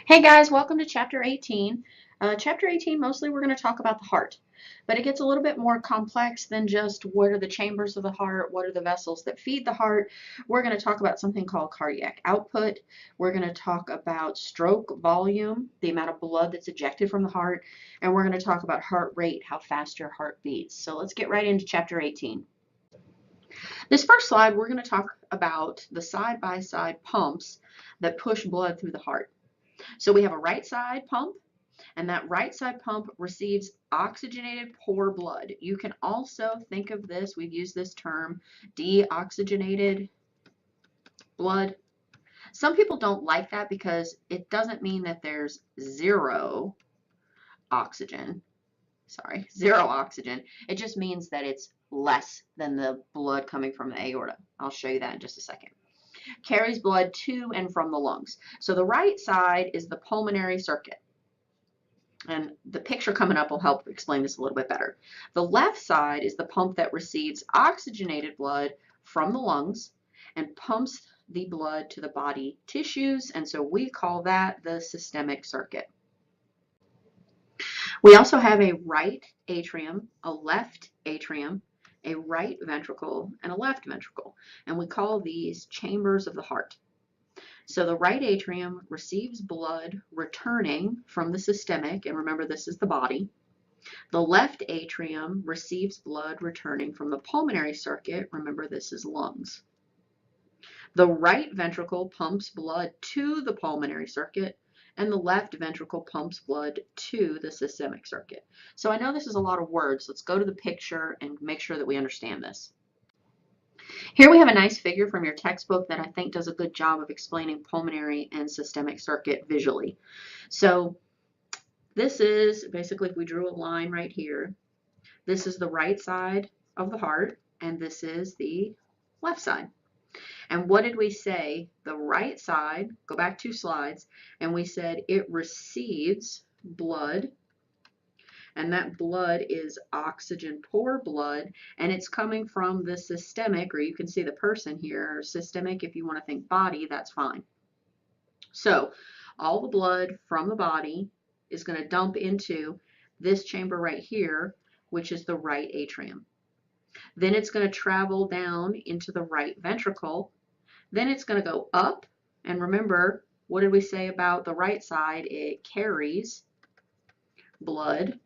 Hey guys, welcome to Chapter 18. Chapter 18, mostly we're going to talk about the heart, but it gets a little bit more complex than just what are the chambers of the heart, what are the vessels that feed the heart. We're going to talk about something called cardiac output. We're going to talk about stroke volume, the amount of blood that's ejected from the heart, and we're going to talk about heart rate, how fast your heart beats. So let's get right into Chapter 18. This first slide, we're going to talk about the side-by-side pumps that push blood through the heart. So we have a right side pump, and that right side pump receives oxygenated poor blood. You can also think of this, we've used this term, deoxygenated blood. Some people don't like that because it doesn't mean that there's zero oxygen. Zero oxygen. It just means that it's less than the blood coming from the aorta. I'll show you that in just a second. Carries blood to and from the lungs. So the right side is the pulmonary circuit. And the picture coming up will help explain this a little bit better. The left side is the pump that receives oxygenated blood from the lungs and pumps the blood to the body tissues, and so we call that the systemic circuit. We also have a right atrium, a left atrium, a right ventricle, and a left ventricle, and we call these chambers of the heart. So the right atrium receives blood returning from the systemic, and remember this is the body. The left atrium receives blood returning from the pulmonary circuit, remember this is lungs. The right ventricle pumps blood to the pulmonary circuit, and the left ventricle pumps blood to the systemic circuit. So I know this is a lot of words. Let's go to the picture and make sure that we understand this. Here we have a nice figure from your textbook that I think does a good job of explaining pulmonary and systemic circuit visually. So this is basically, if we drew a line right here, this is the right side of the heart, and this is the left side. And what did we say? The right side, go back 2 slides, and we said it receives blood, and that blood is oxygen poor blood, and it's coming from the systemic, or you can see the person here, or systemic if you want to think body, that's fine. So all the blood from the body is going to dump into this chamber right here, which is the right atrium. Then it's going to travel down into the right ventricle. Then it's going to go up, and remember, what did we say about the right side? It carries blood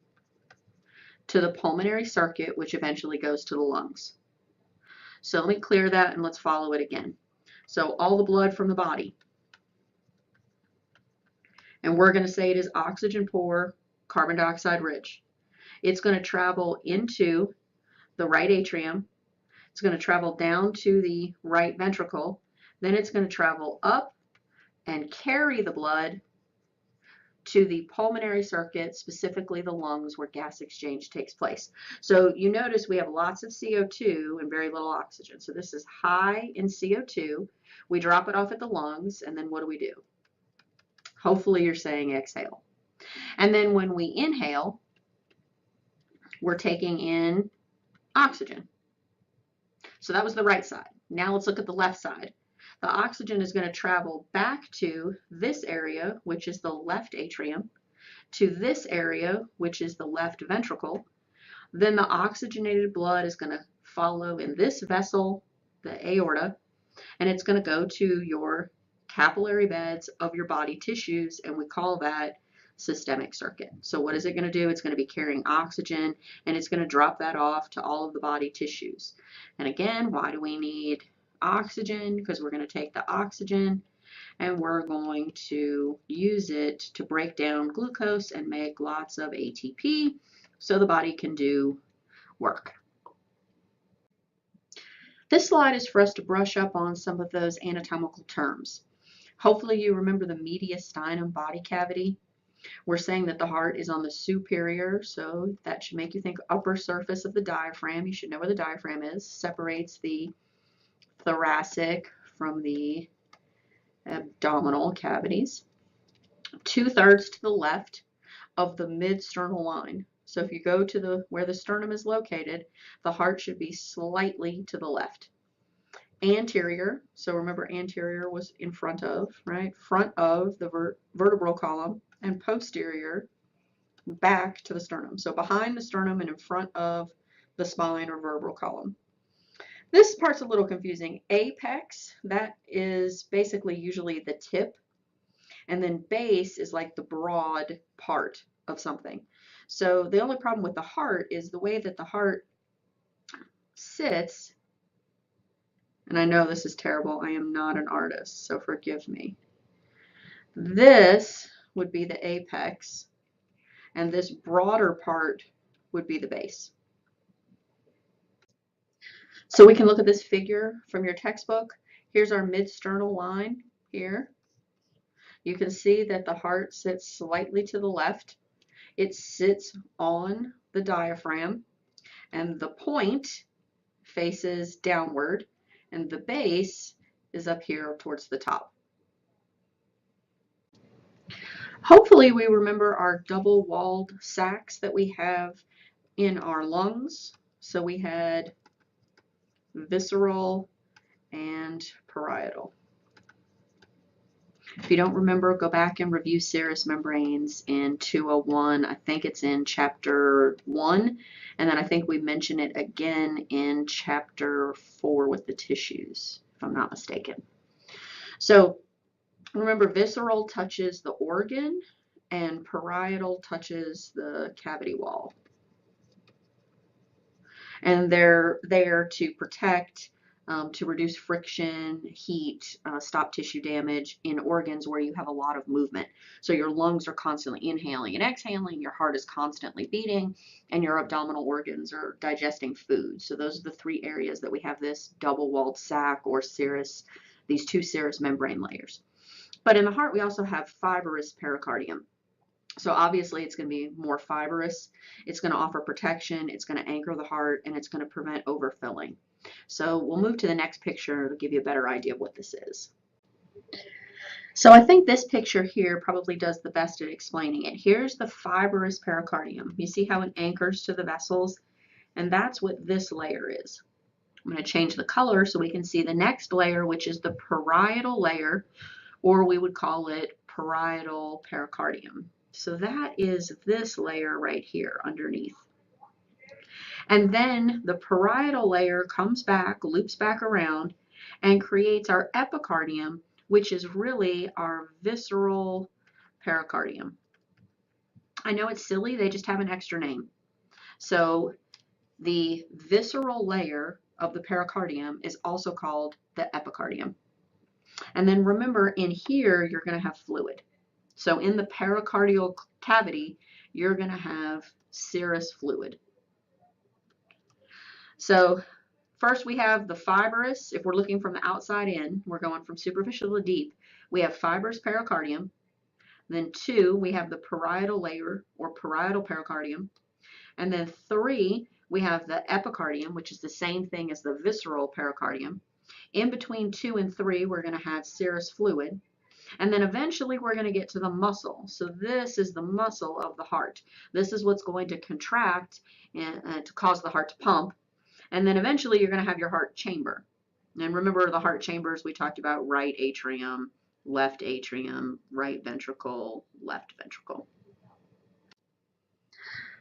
to the pulmonary circuit, which eventually goes to the lungs. So let me clear that and let's follow it again. So all the blood from the body, and we're going to say it is oxygen poor, carbon dioxide rich. It's going to travel into the right atrium. It's going to travel down to the right ventricle. Then it's going to travel up and carry the blood to the pulmonary circuit, specifically the lungs, where gas exchange takes place. So you notice we have lots of CO2 and very little oxygen. So this is high in CO2. We drop it off at the lungs, and then what do? Hopefully you're saying exhale. And then when we inhale, we're taking in oxygen. So that was the right side. Now let's look at the left side. The oxygen is going to travel back to this area, which is the left atrium, to this area, which is the left ventricle. Then the oxygenated blood is going to follow in this vessel, the aorta, and it's going to go to your capillary beds of your body tissues, and we call that systemic circuit. So what is it going to do? It's going to be carrying oxygen, and it's going to drop that off to all of the body tissues. And again, why do we need oxygen? Because we're going to take the oxygen and we're going to use it to break down glucose and make lots of ATP so the body can do work. This slide is for us to brush up on some of those anatomical terms. Hopefully you remember the mediastinum body cavity. We're saying that the heart is on the superior, so that should make you think upper surface of the diaphragm. You should know where the diaphragm is. Separates the thoracic from the abdominal cavities. 2/3 to the left of the mid-sternal line. So if you go to where the sternum is located, the heart should be slightly to the left. anterior, so remember anterior was in front of, right? Front of the vertebral column, and posterior back to the sternum. So behind the sternum and in front of the spine or vertebral column. This part's a little confusing. Apex, that is basically usually the tip, and then base is like the broad part of something. So the only problem with the heart is the way that the heart sits, and I know this is terrible, I am not an artist, so forgive me. This would be the apex, and this broader part would be the base. So we can look at this figure from your textbook. Here's our mid-sternal line here. You can see that the heart sits slightly to the left. It sits on the diaphragm, and the point faces downward, and the base is up here towards the top. Hopefully we remember our double-walled sacs that we have in our lungs. So we had visceral and parietal. If you don't remember, go back and review serous membranes in 201. I think it's in chapter 1, and then I think we mention it again in chapter 4 with the tissues, if I'm not mistaken. So remember, visceral touches the organ and parietal touches the cavity wall. And they're there to protect, to reduce friction, heat, stop tissue damage in organs where you have a lot of movement. So your lungs are constantly inhaling and exhaling, your heart is constantly beating, and your abdominal organs are digesting food. So those are the three areas that we have this double-walled sac or serous, these two serous membrane layers. But in the heart, we also have fibrous pericardium. So obviously it's going to be more fibrous. It's going to offer protection. It's going to anchor the heart, and it's going to prevent overfilling. So we'll move to the next picture to give you a better idea of what this is. So I think this picture here probably does the best at explaining it. Here's the fibrous pericardium. You see how it anchors to the vessels? And that's what this layer is. I'm going to change the color so we can see the next layer, which is the parietal layer, or we would call it parietal pericardium. So that is this layer right here underneath. And then the parietal layer comes back, loops back around, and creates our epicardium, which is really our visceral pericardium. I know it's silly, they just have an extra name. So the visceral layer of the pericardium is also called the epicardium. And then remember, in here, you're going to have fluid. So in the pericardial cavity, you're going to have serous fluid. So first we have the fibrous. If we're looking from the outside in, we're going from superficial to deep. We have fibrous pericardium. Then 2, we have the parietal layer or parietal pericardium. And then 3, we have the epicardium, which is the same thing as the visceral pericardium. In between 2 and 3, we're going to have serous fluid. And then eventually we're going to get to the muscle. So this is the muscle of the heart. This is what's going to contract and to cause the heart to pump. And then eventually you're going to have your heart chamber. And remember the heart chambers, we talked about right atrium, right ventricle, left ventricle.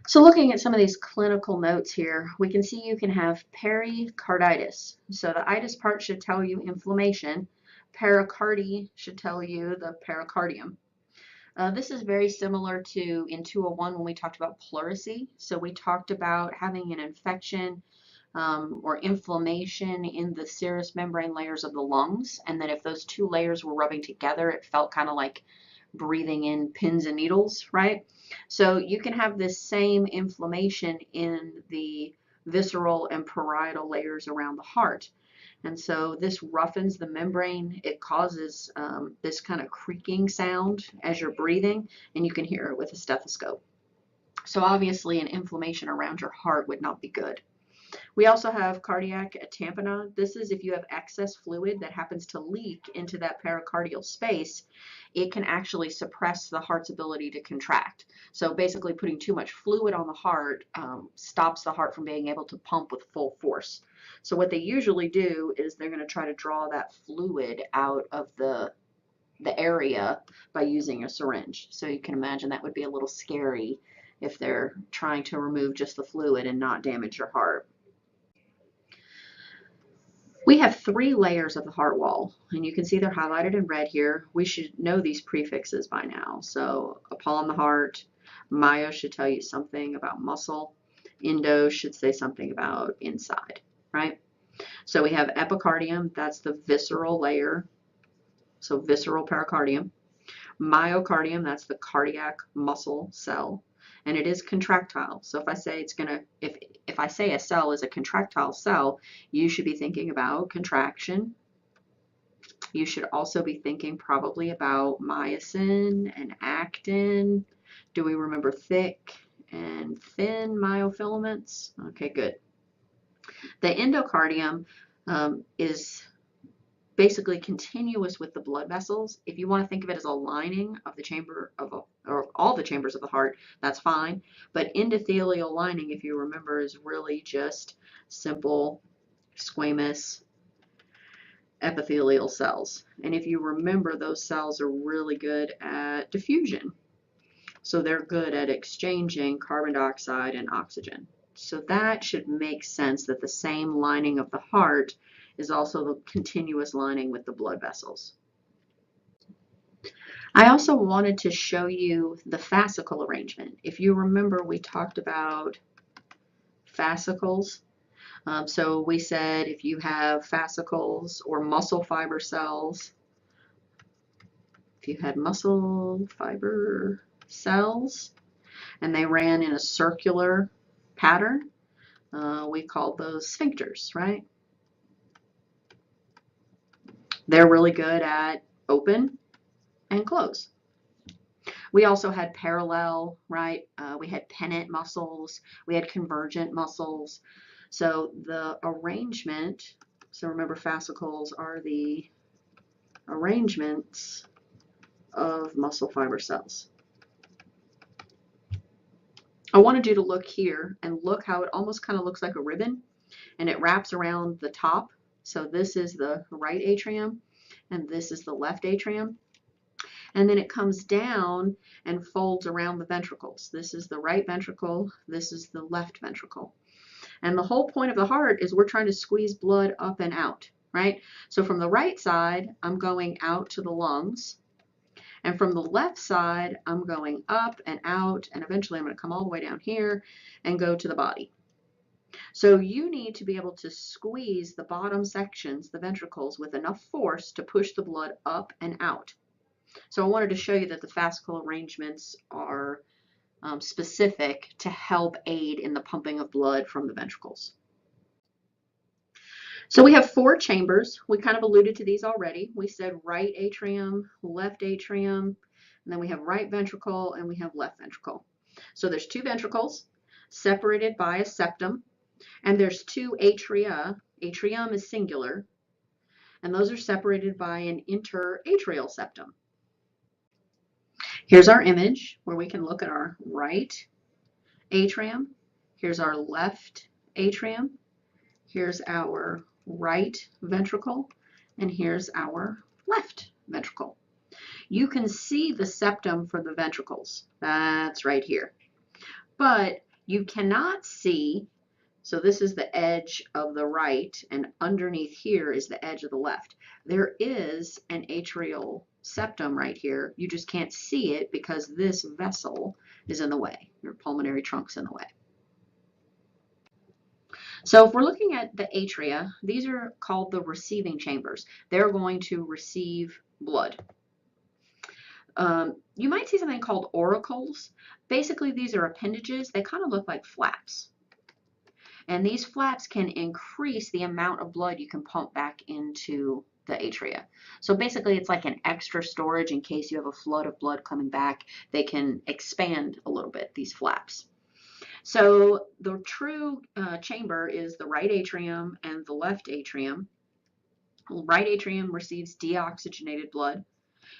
So looking at some of these clinical notes here, we can see you can have pericarditis. So the itis part should tell you inflammation. Pericardy should tell you the pericardium. This is very similar to in 201 when we talked about pleurisy. So we talked about having an infection or inflammation in the serous membrane layers of the lungs, and then if those two layers were rubbing together, it felt kind of like breathing in pins and needles, right? So you can have this same inflammation in the visceral and parietal layers around the heart. And so this roughens the membrane. It causes this kind of creaking sound as you're breathing, and you can hear it with a stethoscope. So obviously an inflammation around your heart would not be good. We also have cardiac tamponade. This is if you have excess fluid that happens to leak into that pericardial space, it can actually suppress the heart's ability to contract. So basically putting too much fluid on the heart stops the heart from being able to pump with full force. So what they usually do is they're going to try to draw that fluid out of the area by using a syringe. So you can imagine that would be a little scary if they're trying to remove just the fluid and not damage your heart. We have 3 layers of the heart wall, and you can see they're highlighted in red here. We should know these prefixes by now. So upon the heart, myo should tell you something about muscle, endo should say something about inside, right? So we have epicardium, that's the visceral layer, so visceral pericardium. Myocardium, that's the cardiac muscle cell, and it is contractile. So if I say it's gonna, if I say a cell is a contractile cell, you should be thinking about contraction. You should also be thinking probably about myosin and actin. Do we remember thick and thin myofilaments? Okay, good. The endocardium is basically continuous with the blood vessels. If you want to think of it as a lining of the chamber of or all the chambers of the heart, that's fine. But endothelial lining, if you remember, is really just simple squamous epithelial cells. And if you remember, those cells are really good at diffusion. So they're good at exchanging carbon dioxide and oxygen. So that should make sense that the same lining of the heart is also the continuous lining with the blood vessels. I also wanted to show you the fascicle arrangement. If you remember, we talked about fascicles. So we said if you have fascicles or muscle fiber cells, if you had muscle fiber cells and they ran in a circular pattern, we called those sphincters, right? They're really good at open and close. We also had parallel, right? We had pennant muscles. We had convergent muscles. So the arrangement, so remember fascicles are the arrangements of muscle fiber cells. I wanted you to look here and look how it almost kind of looks like a ribbon and it wraps around the top. So this is the right atrium and this is the left atrium. And then it comes down and folds around the ventricles. This is the right ventricle, this is the left ventricle. And the whole point of the heart is we're trying to squeeze blood up and out, right? So from the right side, I'm going out to the lungs. And from the left side, I'm going up and out, and eventually I'm going to come all the way down here and go to the body. So you need to be able to squeeze the bottom sections, the ventricles, with enough force to push the blood up and out. So I wanted to show you that the fascicle arrangements are specific to help aid in the pumping of blood from the ventricles. So we have 4 chambers. We kind of alluded to these already. We said right atrium, left atrium, and then we have right ventricle and we have left ventricle. So there's 2 ventricles separated by a septum, and there's 2 atria. Atrium is singular, and those are separated by an interatrial septum. Here's our image where we can look at our right atrium. Here's our left atrium. Here's our right ventricle. And here's our left ventricle. You can see the septum for the ventricles. That's right here. But you cannot see, so this is the edge of the right, and underneath here is the edge of the left. There is an atrial septum right here. You just can't see it because this vessel is in the way. Your pulmonary trunk's in the way. So if we're looking at the atria, these are called the receiving chambers. They're going to receive blood. You might see something called auricles. Basically, these are appendages. They kind of look like flaps. And these flaps can increase the amount of blood you can pump back into the atria. So basically, it's like an extra storage in case you have a flood of blood coming back. They can expand a little bit, these flaps. So the true chamber is the right atrium and the left atrium. Right atrium receives deoxygenated blood.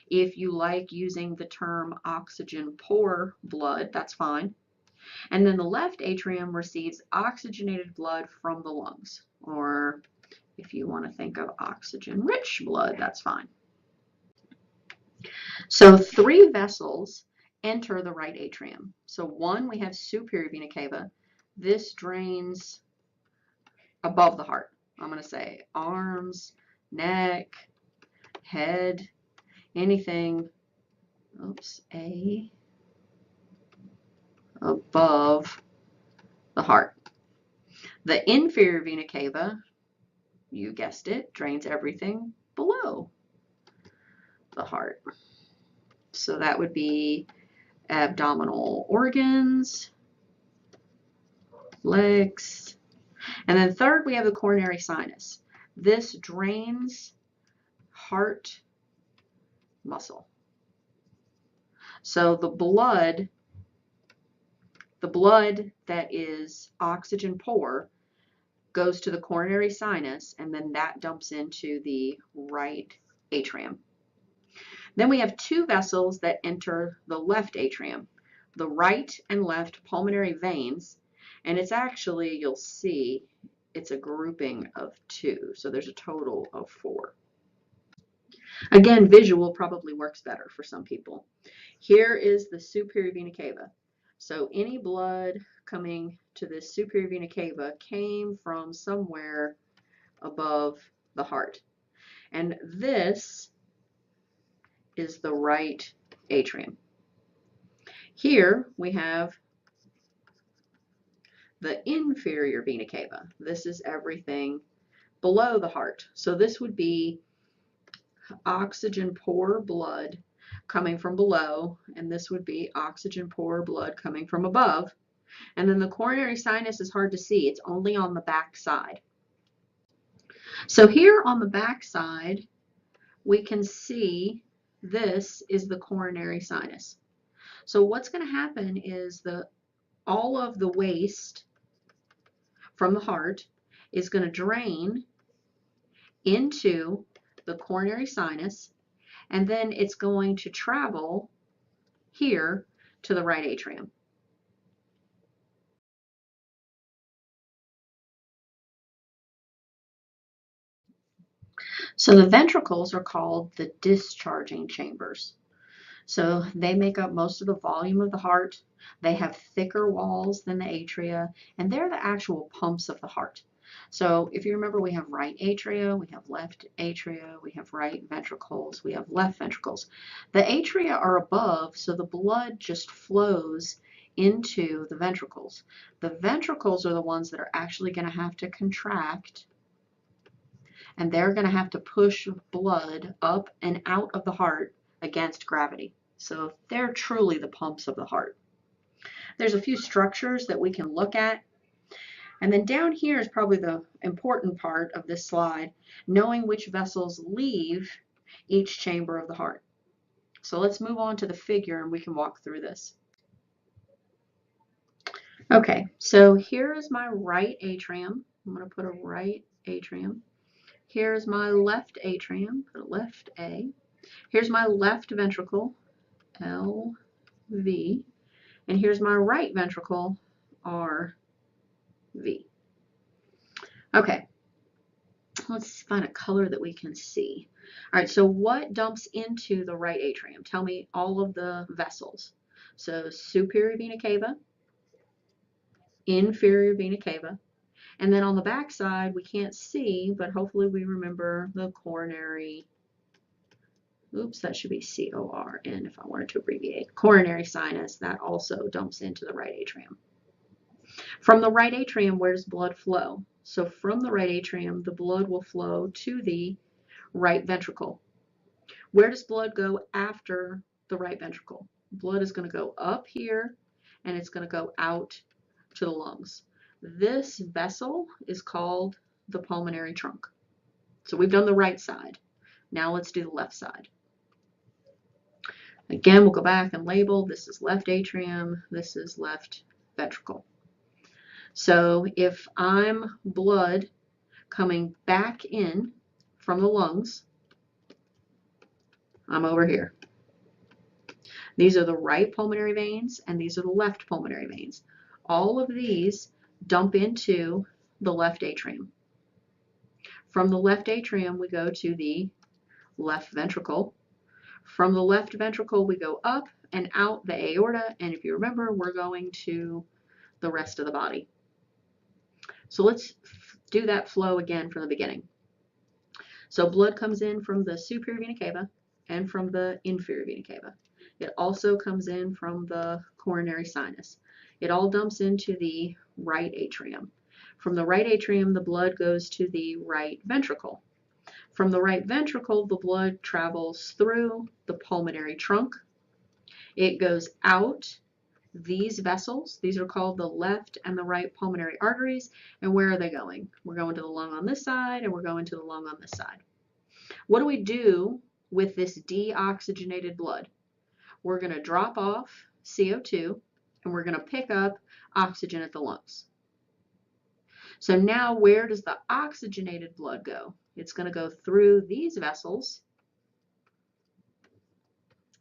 If you like using the term oxygen poor blood, that's fine. And then the left atrium receives oxygenated blood from the lungs, or if you want to think of oxygen rich blood, that's fine. So 3 vessels enter the right atrium. So 1, we have superior vena cava. This drains above the heart. I'm going to say arms, neck, head, anything, above the heart. The inferior vena cava, you guessed it, drains everything below the heart. So that would be abdominal organs, legs. And then third, we have the coronary sinus. This drains heart muscle. So the blood that is oxygen poor goes to the coronary sinus, and then that dumps into the right atrium. Then we have 2 vessels that enter the left atrium, the right and left pulmonary veins, and it's actually, you'll see, it's a grouping of 2, so there's a total of 4. Again, visual probably works better for some people. Here is the superior vena cava. So any blood coming to this superior vena cava came from somewhere above the heart. And this is the right atrium. Here we have the inferior vena cava. This is everything below the heart. So this would be oxygen poor blood coming from below, and this would be oxygen poor blood coming from above. And then the coronary sinus is hard to see. It's only on the back side. So here on the back side, we can see this is the coronary sinus. So what's going to happen is all of the waste from the heart is going to drain into the coronary sinus, and then it's going to travel here to the right atrium. So the ventricles are called the discharging chambers. So they make up most of the volume of the heart. They have thicker walls than the atria, and they're the actual pumps of the heart. So if you remember, we have right atria, we have left atria, we have right ventricles, we have left ventricles. The atria are above, so the blood just flows into the ventricles. The ventricles are the ones that are actually going to have to contract, and they're going to have to push blood up and out of the heart against gravity. So they're truly the pumps of the heart. There's a few structures that we can look at. And then down here is probably the important part of this slide, knowing which vessels leave each chamber of the heart. So let's move on to the figure and we can walk through this. Okay, so here is my right atrium. I'm going to put a right atrium. Here's my left atrium, put a left A. Here's my left ventricle, LV. And here's my right ventricle, RV. Okay, let's find a color that we can see. All right, so what dumps into the right atrium? Tell me all of the vessels. So superior vena cava, inferior vena cava, and then on the back side, we can't see, but hopefully we remember the coronary. Oops, that should be C-O-R-N if I wanted to abbreviate. Coronary sinus, that also dumps into the right atrium. From the right atrium, where does blood flow? So from the right atrium, the blood will flow to the right ventricle. Where does blood go after the right ventricle? Blood is going to go up here, and it's going to go out to the lungs. This vessel is called the pulmonary trunk. So we've done the right side. Now let's do the left side. Again, we'll go back and label. This is left atrium. This is left ventricle. So if I'm blood coming back in from the lungs, I'm over here. These are the right pulmonary veins and these are the left pulmonary veins. All of these dump into the left atrium. From the left atrium, we go to the left ventricle. From the left ventricle, we go up and out the aorta, and if you remember, we're going to the rest of the body. So let's do that flow again from the beginning. So blood comes in from the superior vena cava and from the inferior vena cava. It also comes in from the coronary sinus. It all dumps into the right atrium. From the right atrium, the blood goes to the right ventricle. From the right ventricle, the blood travels through the pulmonary trunk. It goes out these vessels. These are called the left and the right pulmonary arteries. And where are they going? We're going to the lung on this side and we're going to the lung on this side. What do we do with this deoxygenated blood? We're going to drop off CO2 and we're going to pick up oxygen at the lungs. So now where does the oxygenated blood go? It's going to go through these vessels.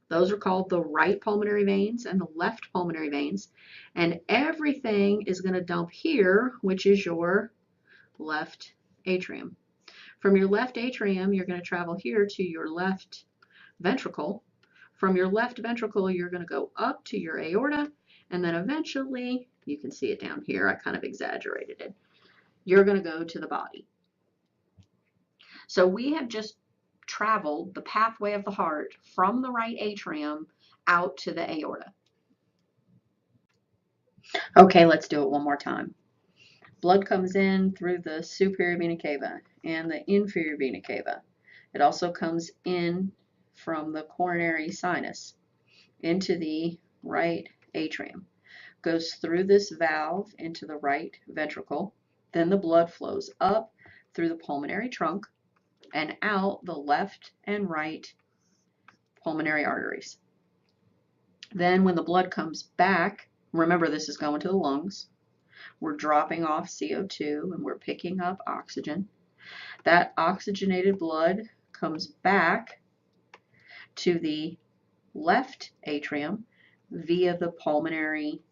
Those are called the right pulmonary veins and the left pulmonary veins. And everything is going to dump here, which is your left atrium. From your left atrium, you're going to travel here to your left ventricle. From your left ventricle, you're going to go up to your aorta, and then eventually, you can see it down here, I kind of exaggerated it, you're going to go to the body. So we have just traveled the pathway of the heart from the right atrium out to the aorta. Okay, let's do it one more time. Blood comes in through the superior vena cava and the inferior vena cava. It also comes in from the coronary sinus into the right atrium. Goes through this valve into the right ventricle. Then the blood flows up through the pulmonary trunk and out the left and right pulmonary arteries. Then when the blood comes back, remember this is going to the lungs, we're dropping off CO2 and we're picking up oxygen. That oxygenated blood comes back to the left atrium via the pulmonary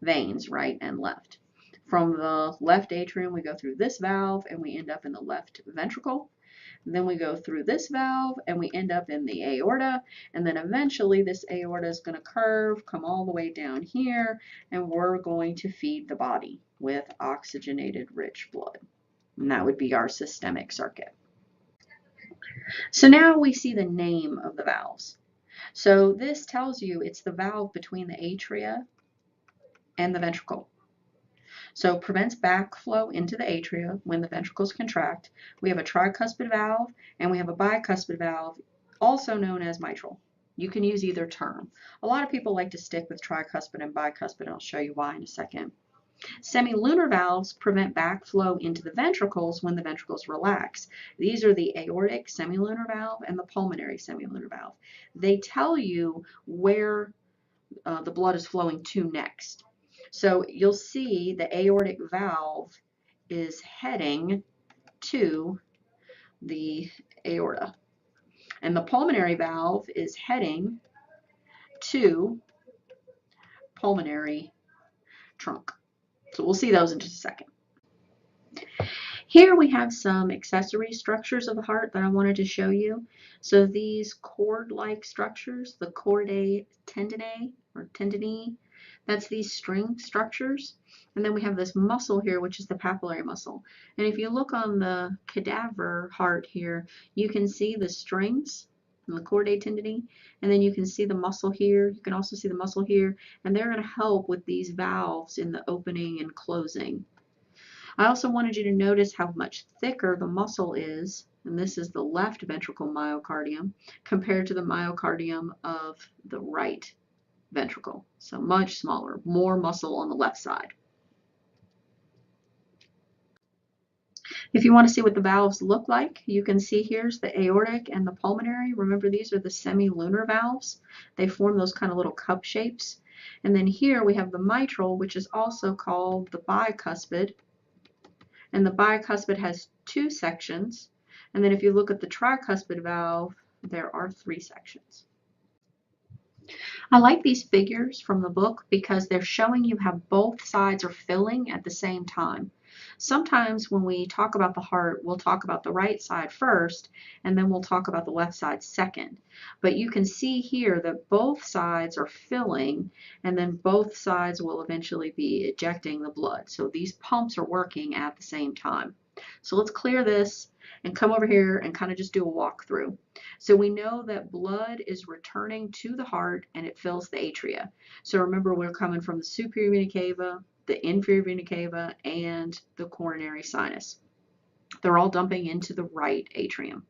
veins, right and left. From the left atrium, we go through this valve and we end up in the left ventricle. Then we go through this valve and we end up in the aorta, and then eventually this aorta is going to curve, come all the way down here, and we're going to feed the body with oxygenated rich blood. And that would be our systemic circuit. So now we see the name of the valves. So this tells you it's the valve between the atria and the ventricle. So prevents backflow into the atria when the ventricles contract. We have a tricuspid valve and we have a bicuspid valve, also known as mitral. You can use either term. A lot of people like to stick with tricuspid and bicuspid, and I'll show you why in a second. Semilunar valves prevent backflow into the ventricles when the ventricles relax. These are the aortic semilunar valve and the pulmonary semilunar valve. They tell you where the blood is flowing to next. So you'll see the aortic valve is heading to the aorta, and the pulmonary valve is heading to pulmonary trunk. So we'll see those in just a second. Here we have some accessory structures of the heart that I wanted to show you. So these cord-like structures, the chordae tendineae or tendineae, that's these string structures. And then we have this muscle here, which is the papillary muscle. And if you look on the cadaver heart here, you can see the strings and the chordae tendineae, and then you can see the muscle here. You can also see the muscle here, and they're going to help with these valves in the opening and closing. I also wanted you to notice how much thicker the muscle is, and this is the left ventricle myocardium, compared to the myocardium of the right ventricle. So much smaller, more muscle on the left side. If you want to see what the valves look like, you can see here's the aortic and the pulmonary. Remember, these are the semilunar valves. They form those kind of little cup shapes. And then here we have the mitral, which is also called the bicuspid. And the bicuspid has 2 sections. And then if you look at the tricuspid valve, there are 3 sections. I like these figures from the book because they're showing you how both sides are filling at the same time. Sometimes when we talk about the heart, we'll talk about the right side first, and then we'll talk about the left side second. But you can see here that both sides are filling, and then both sides will eventually be ejecting the blood. So these pumps are working at the same time. So let's clear this and come over here and kind of just do a walkthrough. So we know that blood is returning to the heart and it fills the atria. So remember, we're coming from the superior vena cava, the inferior vena cava, and the coronary sinus. They're all dumping into the right atrium.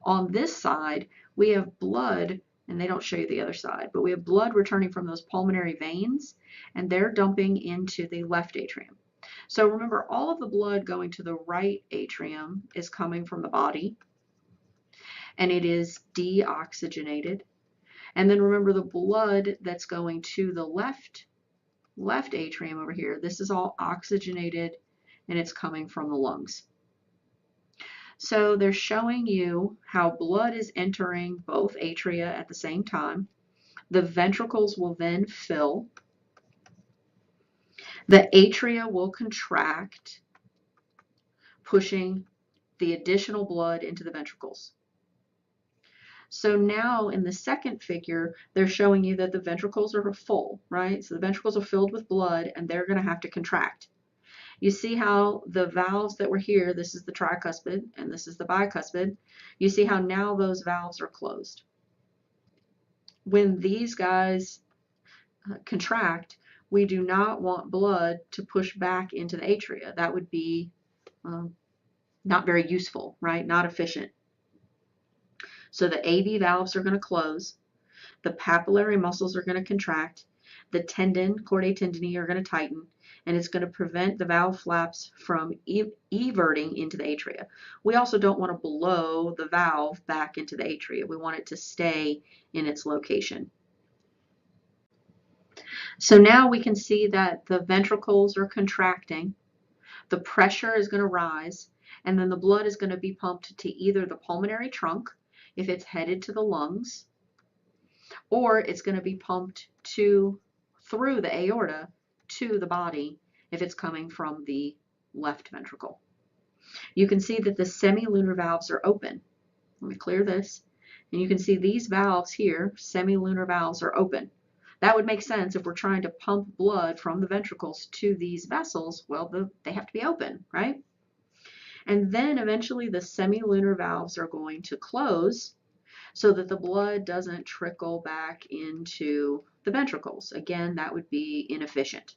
On this side, we have blood, and they don't show you the other side, but we have blood returning from those pulmonary veins, and they're dumping into the left atrium. So remember, all of the blood going to the right atrium is coming from the body, and it is deoxygenated. And then remember, the blood that's going to the left atrium over here, this is all oxygenated, and it's coming from the lungs. So they're showing you how blood is entering both atria at the same time. The ventricles will then fill. The atria will contract, pushing the additional blood into the ventricles. So now in the second figure, they're showing you that the ventricles are full, right? So the ventricles are filled with blood and they're going to have to contract. You see how the valves that were here, this is the tricuspid and this is the bicuspid. You see how now those valves are closed. When these guys contract, we do not want blood to push back into the atria. That would be not very useful, right? Not efficient. So the AV valves are going to close. The papillary muscles are going to contract. The tendon, chordae tendineae, are going to tighten, and it's going to prevent the valve flaps from everting into the atria. We also don't want to blow the valve back into the atria. We want it to stay in its location. So now we can see that the ventricles are contracting, the pressure is going to rise, and then the blood is going to be pumped to either the pulmonary trunk, if it's headed to the lungs, or it's going to be pumped through the aorta to the body if it's coming from the left ventricle. You can see that the semilunar valves are open. Let me clear this. And you can see these valves here, semilunar valves, are open. That would make sense if we're trying to pump blood from the ventricles to these vessels. Well, they have to be open, right? And then eventually the semilunar valves are going to close so that the blood doesn't trickle back into the ventricles. Again, that would be inefficient.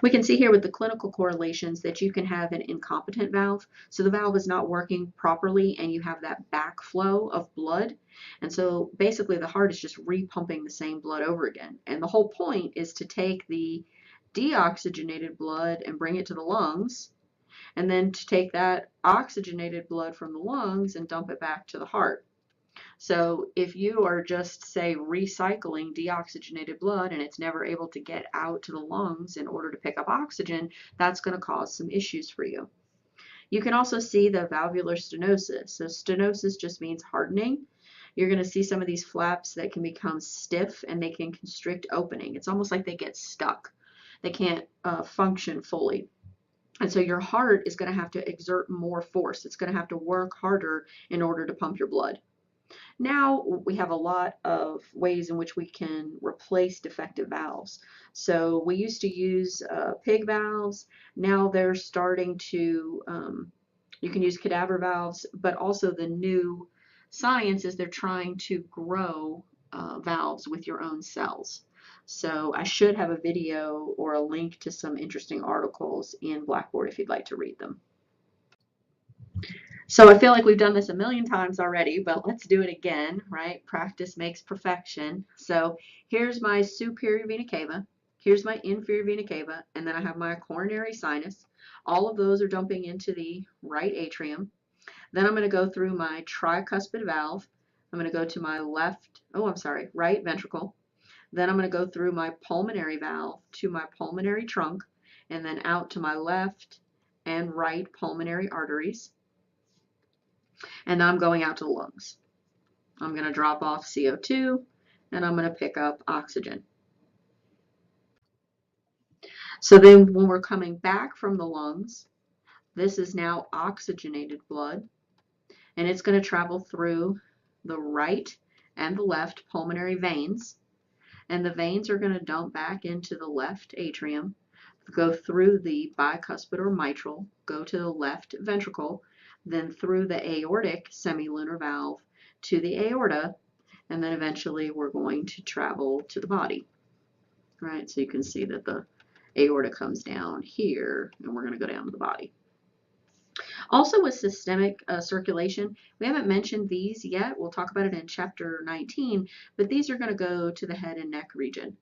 We can see here with the clinical correlations that you can have an incompetent valve. So the valve is not working properly and you have that backflow of blood. And so basically the heart is just repumping the same blood over again. And the whole point is to take the deoxygenated blood and bring it to the lungs, and then to take that oxygenated blood from the lungs and dump it back to the heart. So if you are just, say, recycling deoxygenated blood and it's never able to get out to the lungs in order to pick up oxygen, that's going to cause some issues for you. You can also see the valvular stenosis. So stenosis just means hardening. You're going to see some of these flaps that can become stiff and they can constrict opening. It's almost like they get stuck. They can't function fully. And so your heart is going to have to exert more force. It's going to have to work harder in order to pump your blood. Now we have a lot of ways in which we can replace defective valves. So we used to use pig valves. Now they're starting to, you can use cadaver valves, but also the new science is they're trying to grow valves with your own cells. So I should have a video or a link to some interesting articles in Blackboard if you'd like to read them. So I feel like we've done this a million times already, but let's do it again, right? Practice makes perfection. So here's my superior vena cava, here's my inferior vena cava, and then I have my coronary sinus. All of those are dumping into the right atrium. Then I'm going to go through my tricuspid valve. I'm going to go to my right ventricle. Then I'm going to go through my pulmonary valve to my pulmonary trunk, and then out to my left and right pulmonary arteries. And then I'm going out to the lungs. I'm going to drop off CO2, and I'm going to pick up oxygen. So then when we're coming back from the lungs, this is now oxygenated blood, and it's going to travel through the right and the left pulmonary veins, and the veins are going to dump back into the left atrium, go through the bicuspid or mitral, go to the left ventricle, then through the aortic semilunar valve to the aorta, and then eventually we're going to travel to the body. Right, so you can see that the aorta comes down here, and we're going to go down to the body. Also with systemic circulation, we haven't mentioned these yet. We'll talk about it in chapter 19, but these are going to go to the head and neck region.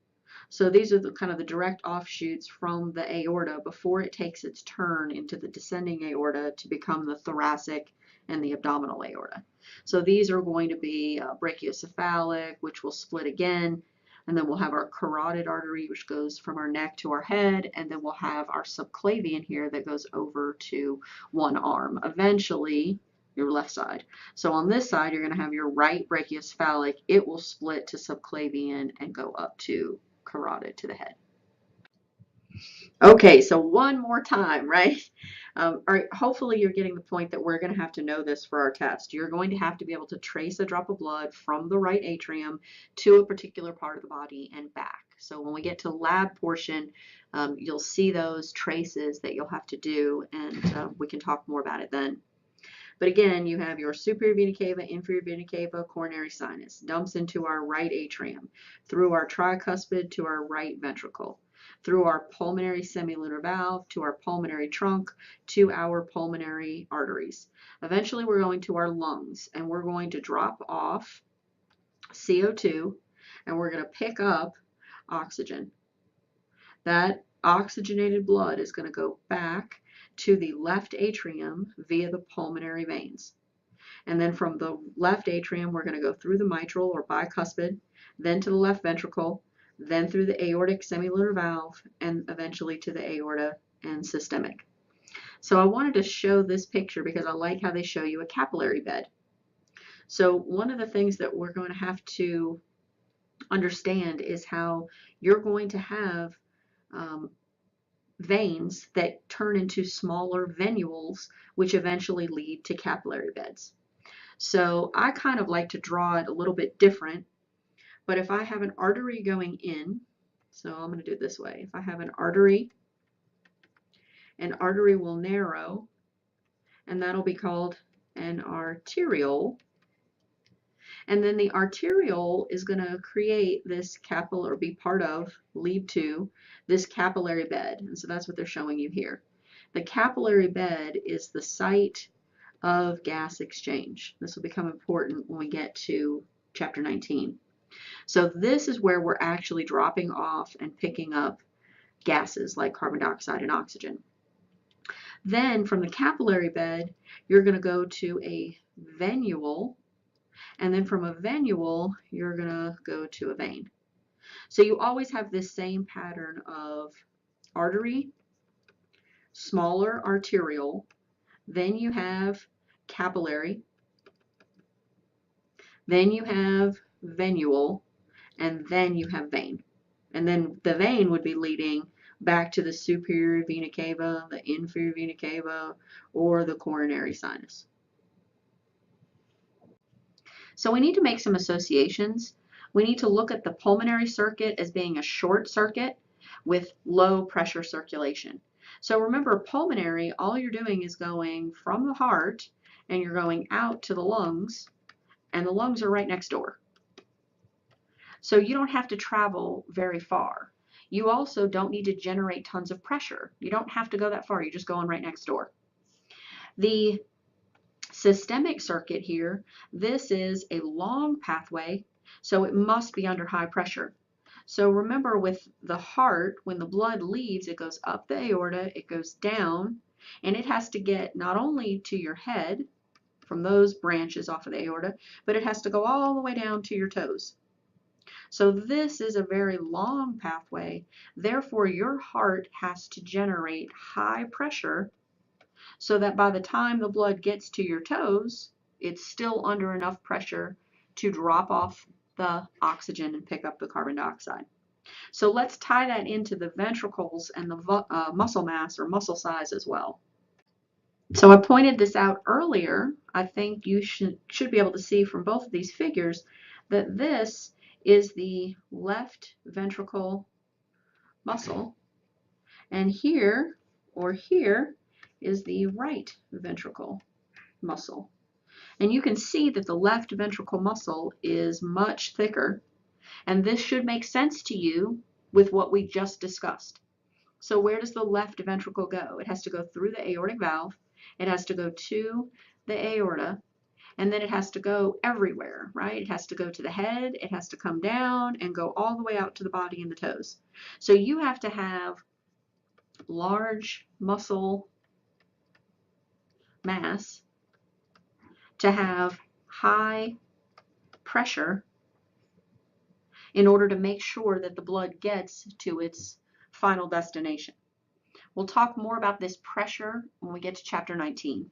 So these are the kind of the direct offshoots from the aorta before it takes its turn into the descending aorta to become the thoracic and the abdominal aorta. So these are going to be brachiocephalic, which will split again, and then we'll have our carotid artery, which goes from our neck to our head, and then we'll have our subclavian here that goes over to one arm, eventually your left side. So on this side, you're going to have your right brachiocephalic. It will split to subclavian and go up to carotid to the head. Okay, so one more time, right? Hopefully you're getting the point that we're going to have to know this for our test. You're going to have to be able to trace a drop of blood from the right atrium to a particular part of the body and back. So when we get to the lab portion, you'll see those traces that you'll have to do, and we can talk more about it then. But again, you have your superior vena cava, inferior vena cava, coronary sinus, dumps into our right atrium, through our tricuspid to our right ventricle, through our pulmonary semilunar valve to our pulmonary trunk to our pulmonary arteries. Eventually, we're going to our lungs, and we're going to drop off CO2, and we're going to pick up oxygen. That oxygenated blood is going to go back to the left atrium via the pulmonary veins. And then from the left atrium, we're going to go through the mitral or bicuspid, then to the left ventricle, then through the aortic semilunar valve, and eventually to the aorta and systemic. So I wanted to show this picture because I like how they show you a capillary bed. So one of the things that we're going to have to understand is how you're going to have veins that turn into smaller venules, which eventually lead to capillary beds. So I kind of like to draw it a little bit different, but if I have an artery going in, so I'm going to do it this way. If I have an artery will narrow, and that'll be called an arteriole. And then the arteriole is going to create this capillary, or be part of, lead to this capillary bed. And so that's what they're showing you here. The capillary bed is the site of gas exchange. This will become important when we get to chapter 19. So this is where we're actually dropping off and picking up gases like carbon dioxide and oxygen. Then from the capillary bed, you're going to go to a venule, and then from a venule, you're going to go to a vein. So you always have this same pattern of artery, smaller arteriole, then you have capillary, then you have venule, and then you have vein. And then the vein would be leading back to the superior vena cava, the inferior vena cava, or the coronary sinus. So we need to make some associations. We need to look at the pulmonary circuit as being a short circuit with low pressure circulation. So remember, pulmonary, all you're doing is going from the heart and you're going out to the lungs, and the lungs are right next door. So you don't have to travel very far. You also don't need to generate tons of pressure. You don't have to go that far. You're just going right next door. The systemic circuit here, this is a long pathway, so it must be under high pressure. So remember, with the heart, when the blood leaves, it goes up the aorta, it goes down, and it has to get not only to your head from those branches off of the aorta, but it has to go all the way down to your toes. So this is a very long pathway. Therefore, your heart has to generate high pressure so that by the time the blood gets to your toes, it's still under enough pressure to drop off the oxygen and pick up the carbon dioxide. So let's tie that into the ventricles and the muscle mass or muscle size as well. So I pointed this out earlier. I think you should be able to see from both of these figures that this is the left ventricle muscle, and here or here is the right ventricle muscle. And you can see that the left ventricle muscle is much thicker, and this should make sense to you with what we just discussed. So where does the left ventricle go? It has to go through the aortic valve, it has to go to the aorta, and then it has to go everywhere, right? It has to go to the head, it has to come down and go all the way out to the body and the toes. So you have to have large muscle mass to have high pressure in order to make sure that the blood gets to its final destination. We'll talk more about this pressure when we get to chapter 19.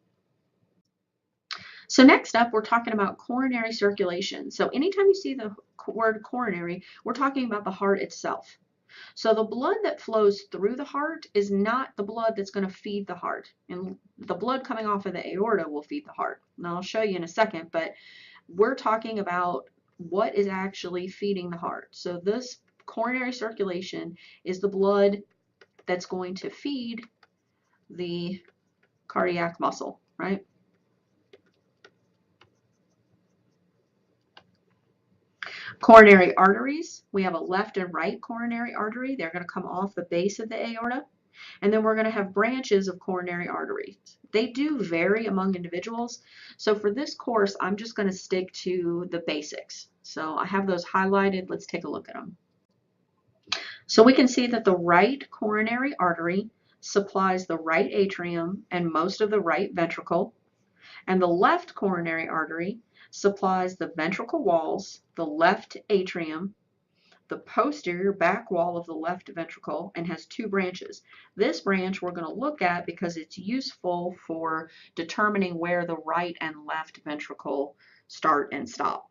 So next up, we're talking about coronary circulation. So anytime you see the word coronary, we're talking about the heart itself. So the blood that flows through the heart is not the blood that's going to feed the heart. And the blood coming off of the aorta will feed the heart. Now I'll show you in a second, but we're talking about what is actually feeding the heart. So this coronary circulation is the blood that's going to feed the cardiac muscle, right? Coronary arteries, we have a left and right coronary artery. They're going to come off the base of the aorta. And then we're going to have branches of coronary arteries. They do vary among individuals. So for this course, I'm just going to stick to the basics. So I have those highlighted. Let's take a look at them. So we can see that the right coronary artery supplies the right atrium and most of the right ventricle. And the left coronary artery supplies the ventricle walls, the left atrium, the posterior back wall of the left ventricle, and has two branches. This branch we're going to look at because it's useful for determining where the right and left ventricle start and stop.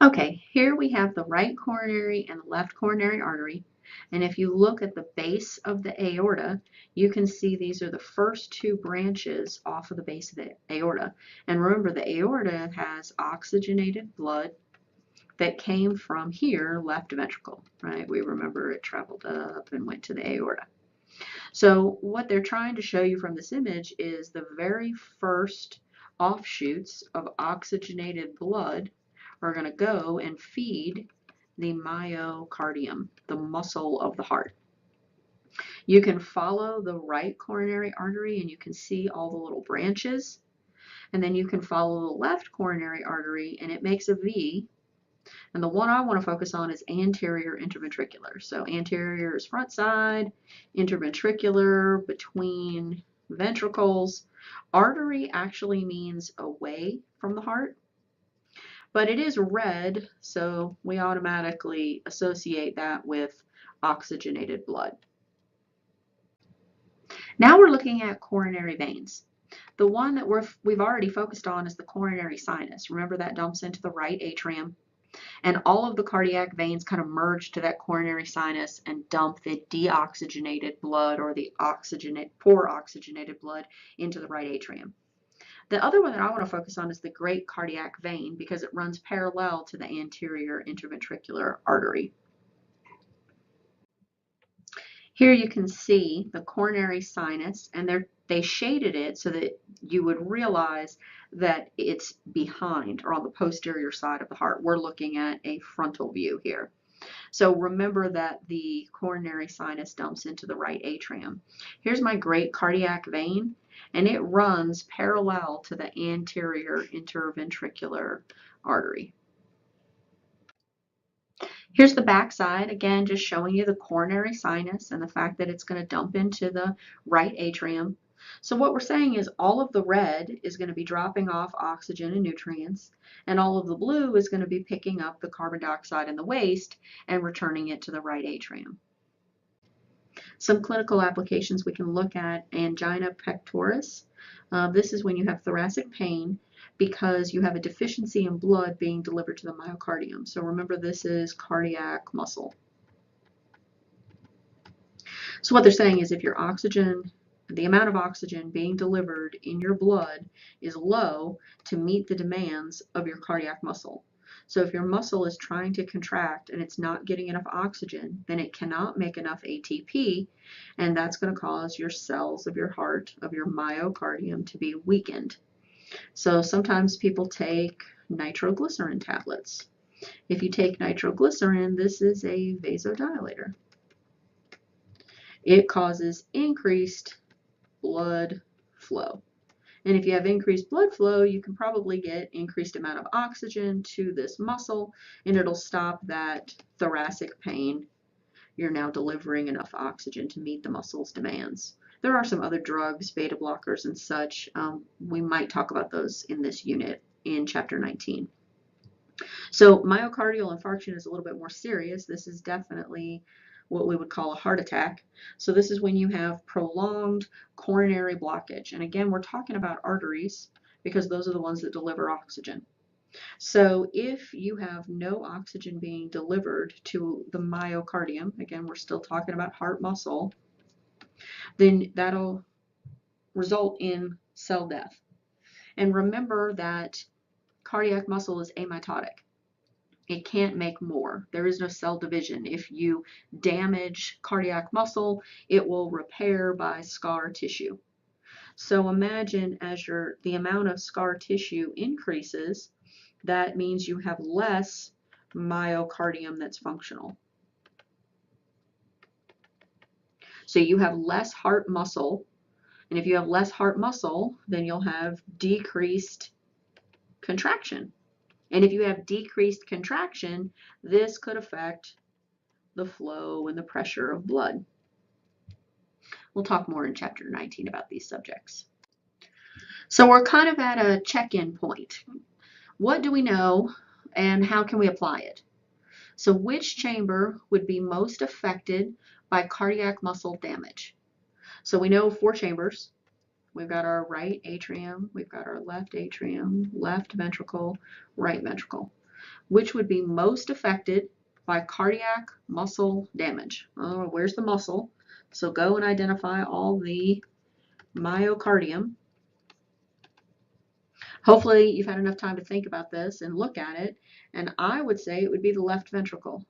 Okay, here we have the right coronary and the left coronary artery. And if you look at the base of the aorta, you can see these are the first two branches off of the base of the aorta. And remember, the aorta has oxygenated blood that came from here, left ventricle, right? We remember it traveled up and went to the aorta. So what they're trying to show you from this image is the very first offshoots of oxygenated blood are going to go and feed the myocardium, the muscle of the heart. You can follow the right coronary artery and you can see all the little branches. And then you can follow the left coronary artery and it makes a V. And the one I want to focus on is anterior interventricular. So anterior is front side, interventricular between ventricles. Artery actually means away from the heart, but it is red, so we automatically associate that with oxygenated blood. Now we're looking at coronary veins. The one that we've already focused on is the coronary sinus. Remember that dumps into the right atrium. And all of the cardiac veins kind of merge to that coronary sinus and dump the deoxygenated blood or the poor oxygenated blood into the right atrium. The other one that I want to focus on is the great cardiac vein because it runs parallel to the anterior interventricular artery. Here you can see the coronary sinus, and they shaded it so that you would realize that it's behind or on the posterior side of the heart. We're looking at a frontal view here. So remember that the coronary sinus dumps into the right atrium. Here's my great cardiac vein, and it runs parallel to the anterior interventricular artery. Here's the back side, again, just showing you the coronary sinus and the fact that it's going to dump into the right atrium. So what we're saying is all of the red is going to be dropping off oxygen and nutrients, and all of the blue is going to be picking up the carbon dioxide and the waste and returning it to the right atrium. Some clinical applications we can look at: angina pectoris. This is when you have thoracic pain because you have a deficiency in blood being delivered to the myocardium. So remember, this is cardiac muscle. So what they're saying is if your oxygen, the amount of oxygen being delivered in your blood is low to meet the demands of your cardiac muscle. So if your muscle is trying to contract and it's not getting enough oxygen, then it cannot make enough ATP, and that's going to cause your cells of your heart, of your myocardium, to be weakened. So sometimes people take nitroglycerin tablets. If you take nitroglycerin, this is a vasodilator. It causes increased blood flow. And if you have increased blood flow, you can probably get increased amount of oxygen to this muscle, and it'll stop that thoracic pain. You're now delivering enough oxygen to meet the muscle's demands. There are some other drugs, beta blockers and such. We might talk about those in this unit in chapter 19. So myocardial infarction is a little bit more serious. This is definitely what we would call a heart attack. So this is when you have prolonged coronary blockage. And again, we're talking about arteries because those are the ones that deliver oxygen. So if you have no oxygen being delivered to the myocardium, again, we're still talking about heart muscle, then that'll result in cell death. And remember that cardiac muscle is amitotic. It can't make more. There is no cell division. If you damage cardiac muscle, it will repair by scar tissue. So imagine as the amount of scar tissue increases, that means you have less myocardium that's functional. So you have less heart muscle, and if you have less heart muscle, then you'll have decreased contraction. And if you have decreased contraction, this could affect the flow and the pressure of blood. We'll talk more in chapter 19 about these subjects. So we're kind of at a check-in point. What do we know and how can we apply it? So which chamber would be most affected by cardiac muscle damage? So we know 4 chambers. We've got our right atrium, we've got our left atrium, left ventricle, right ventricle. Which would be most affected by cardiac muscle damage? Oh, where's the muscle? So go and identify all the myocardium. Hopefully you've had enough time to think about this and look at it, and I would say it would be the left ventricle.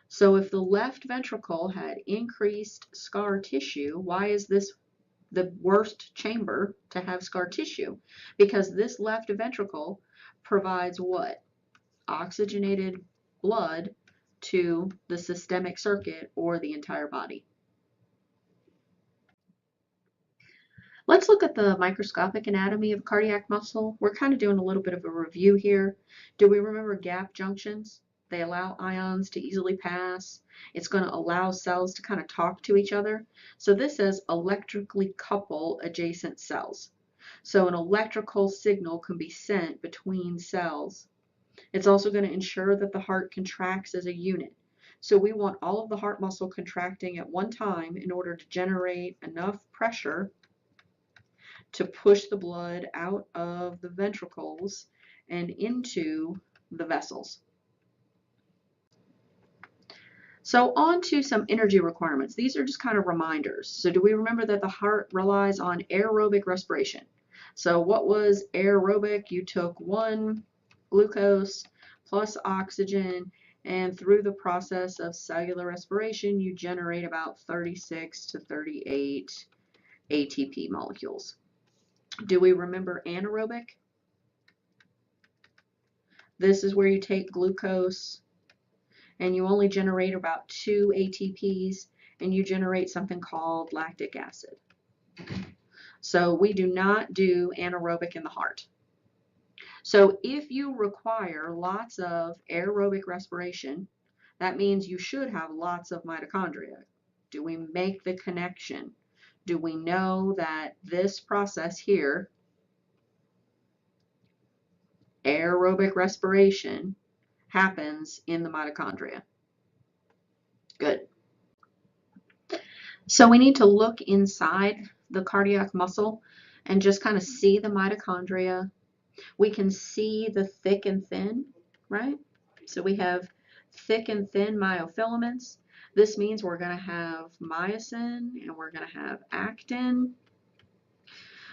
So if the left ventricle had increased scar tissue, why is this the worst chamber to have scar tissue? Because this left ventricle provides what? Oxygenated blood to the systemic circuit or the entire body. Let's look at the microscopic anatomy of cardiac muscle. We're kind of doing a little bit of a review here. Do we remember gap junctions? They allow ions to easily pass. It's going to allow cells to kind of talk to each other. So this says electrically couple adjacent cells. So an electrical signal can be sent between cells. It's also going to ensure that the heart contracts as a unit. So we want all of the heart muscle contracting at one time in order to generate enough pressure to push the blood out of the ventricles and into the vessels. So on to some energy requirements. These are just kind of reminders. So do we remember that the heart relies on aerobic respiration? So what was aerobic? You took 1 glucose plus oxygen, and through the process of cellular respiration, you generate about 36 to 38 ATP molecules. Do we remember anaerobic? This is where you take glucose and you only generate about 2 ATPs, and you generate something called lactic acid. So we do not do anaerobic in the heart. So if you require lots of aerobic respiration, that means you should have lots of mitochondria. Do we make the connection? do we know that this process here, aerobic respiration, happens in the mitochondria? Good. So we need to look inside the cardiac muscle and just kind of see the mitochondria. We can see the thick and thin, right? So we have thick and thin myofilaments. This means we're going to have myosin and we're going to have actin.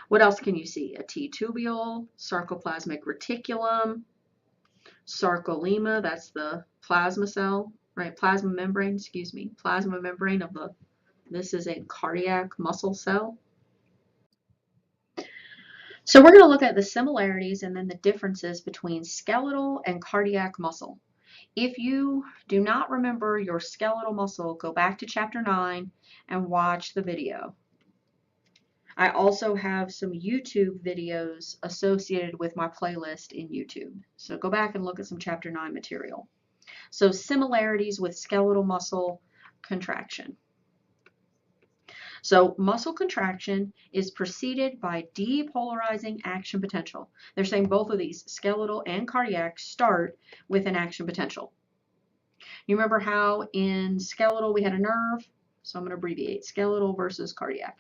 What else can you see? A T-tubule, sarcoplasmic reticulum, sarcolemma, that's the plasma cell, right? Plasma membrane, excuse me, plasma membrane of the, this is a cardiac muscle cell. So we're going to look at the similarities and then the differences between skeletal and cardiac muscle. If you do not remember your skeletal muscle, go back to chapter 9 and watch the video. I also have some YouTube videos associated with my playlist in YouTube. So go back and look at some chapter 9 material. So similarities with skeletal muscle contraction. So muscle contraction is preceded by depolarizing action potential. They're saying both of these, skeletal and cardiac, start with an action potential. You remember how in skeletal we had a nerve? So I'm going to abbreviate skeletal versus cardiac.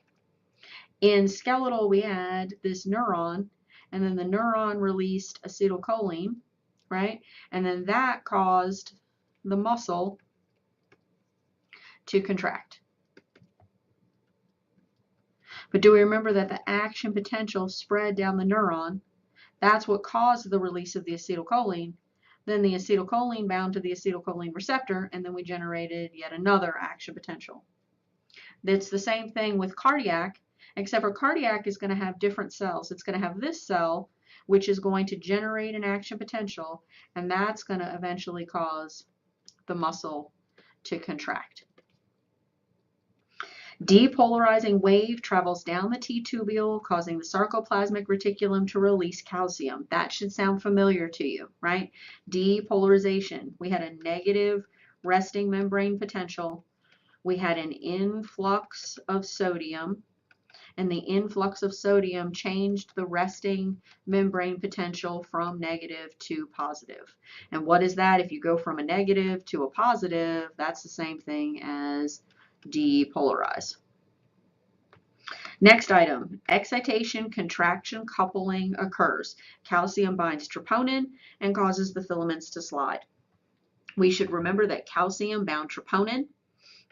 In skeletal we had this neuron, and then the neuron released acetylcholine, right? And then that caused the muscle to contract. But do we remember that the action potential spread down the neuron? That's what caused the release of the acetylcholine. Then the acetylcholine bound to the acetylcholine receptor, and then we generated yet another action potential. It's the same thing with cardiac, except for cardiac is going to have different cells. It's going to have this cell, which is going to generate an action potential, and that's going to eventually cause the muscle to contract. Depolarizing wave travels down the T-tubule, causing the sarcoplasmic reticulum to release calcium. That should sound familiar to you, right? Depolarization. We had a negative resting membrane potential. We had an influx of sodium, and the influx of sodium changed the resting membrane potential from negative to positive. And what is that? If you go from a negative to a positive, that's the same thing as depolarize. Next item, excitation contraction coupling occurs. Calcium binds troponin and causes the filaments to slide. We should remember that calcium bound troponin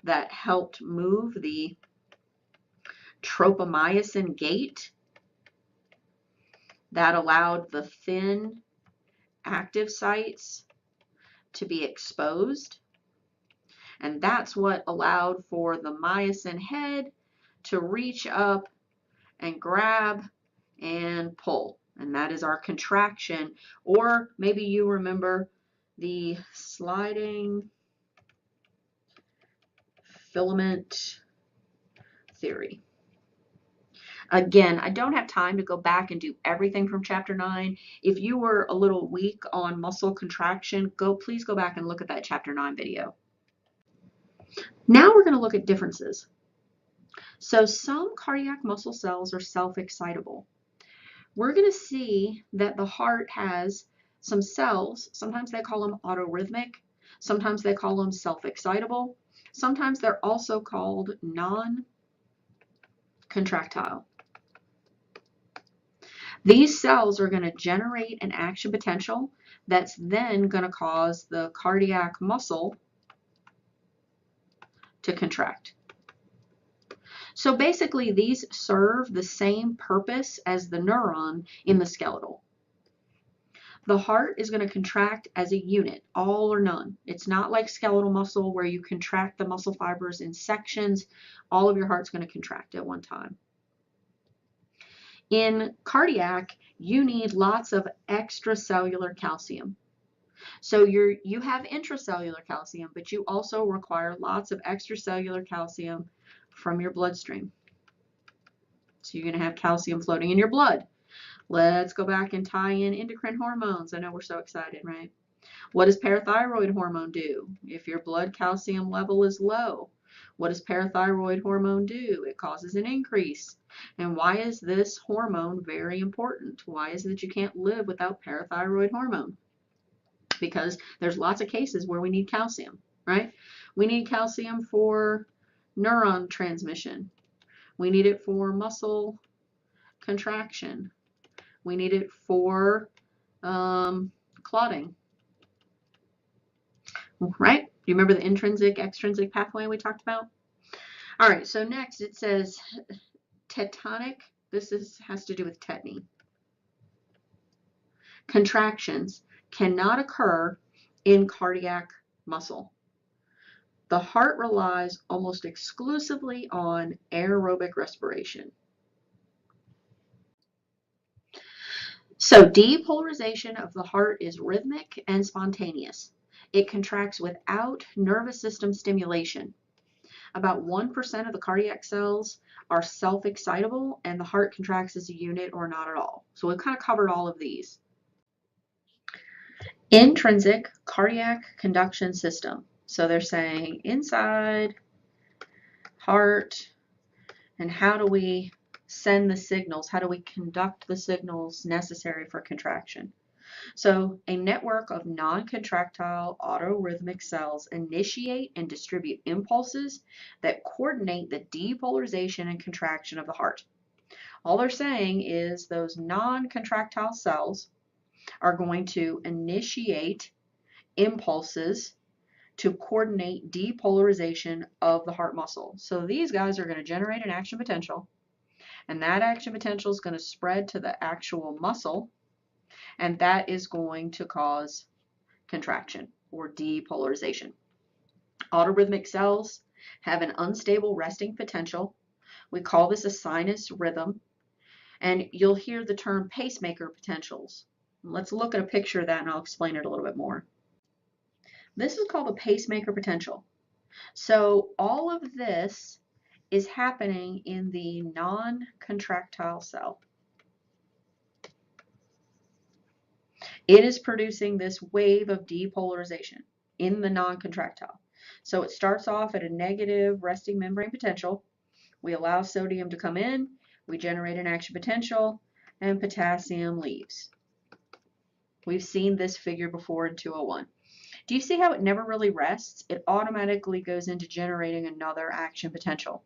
that helped move the tropomyosin gate, that allowed the thin active sites to be exposed. And that's what allowed for the myosin head to reach up and grab and pull. And that is our contraction. Or maybe you remember the sliding filament theory. Again, I don't have time to go back and do everything from chapter 9. If you were a little weak on muscle contraction, please go back and look at that chapter 9 video. Now we're going to look at differences. So some cardiac muscle cells are self-excitable. We're going to see that the heart has some cells, sometimes they call them autorhythmic, sometimes they call them self-excitable, sometimes they're also called non-contractile. These cells are going to generate an action potential that's then going to cause the cardiac muscle to contract. So basically these serve the same purpose as the neuron in the skeletal. The heart is going to contract as a unit, all or none. It's not like skeletal muscle where you contract the muscle fibers in sections. All of your heart's going to contract at one time. In cardiac, you need lots of extracellular calcium. So you have intracellular calcium, but you also require lots of extracellular calcium from your bloodstream. So you're going to have calcium floating in your blood. Let's go back and tie in endocrine hormones. I know we're so excited, right? What does parathyroid hormone do? If your blood calcium level is low, What does parathyroid hormone do? It causes an increase. And why is this hormone very important? Why is it that you can't live without parathyroid hormone? Because there's lots of cases where we need calcium, right? We need calcium for neuron transmission. We need it for muscle contraction. We need it for clotting, right? Do you remember the intrinsic, extrinsic pathway we talked about? All right, so next it says tetanic. This has to do with tetany. Contractions cannot occur in cardiac muscle. The heart relies almost exclusively on aerobic respiration. So depolarization of the heart is rhythmic and spontaneous. It contracts without nervous system stimulation. About 1% of the cardiac cells are self-excitable, and the heart contracts as a unit or not at all. So we've kind of covered all of these. Intrinsic cardiac conduction system. So they're saying inside heart, and how do we send the signals? How do we conduct the signals necessary for contraction? So a network of non-contractile autorhythmic cells initiate and distribute impulses that coordinate the depolarization and contraction of the heart. All they're saying is those non-contractile cells are going to initiate impulses to coordinate depolarization of the heart muscle. So these guys are going to generate an action potential, and that action potential is going to spread to the actual muscle, and that is going to cause contraction or depolarization. Autorhythmic cells have an unstable resting potential. We call this a sinus rhythm, and you'll hear the term pacemaker potentials. Let's look at a picture of that and I'll explain it a little bit more. This is called a pacemaker potential. So all of this is happening in the non-contractile cell. It is producing this wave of depolarization in the non-contractile. So it starts off at a negative resting membrane potential. We allow sodium to come in, we generate an action potential, and potassium leaves. We've seen this figure before in 201. Do you see how it never really rests? It automatically goes into generating another action potential.